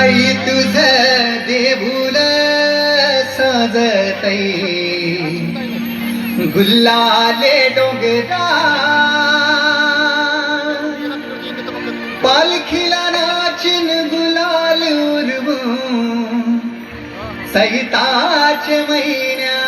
आई तुझ देऊळ सजतै गुल्लाले डोंगरा पालखीला नाचिन गुलाल उडवून सैताच महिन्या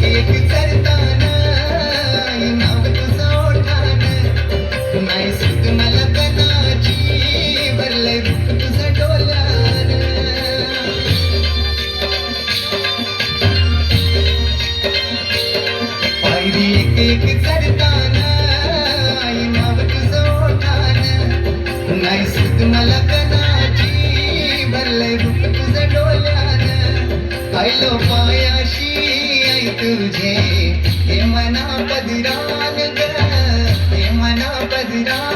एक चरताना नाव तुझं ओठान नाही सुध मला कणाची भरलंय रूप तुझं डोल्यान पायरी एक चरताना नाव तुझं ओठान नाही सुध मला कणाची भरलंय रूप तुझं डोल्यान आयलो पायाशी तुझे हे मना पदरान ग हे मना पदरान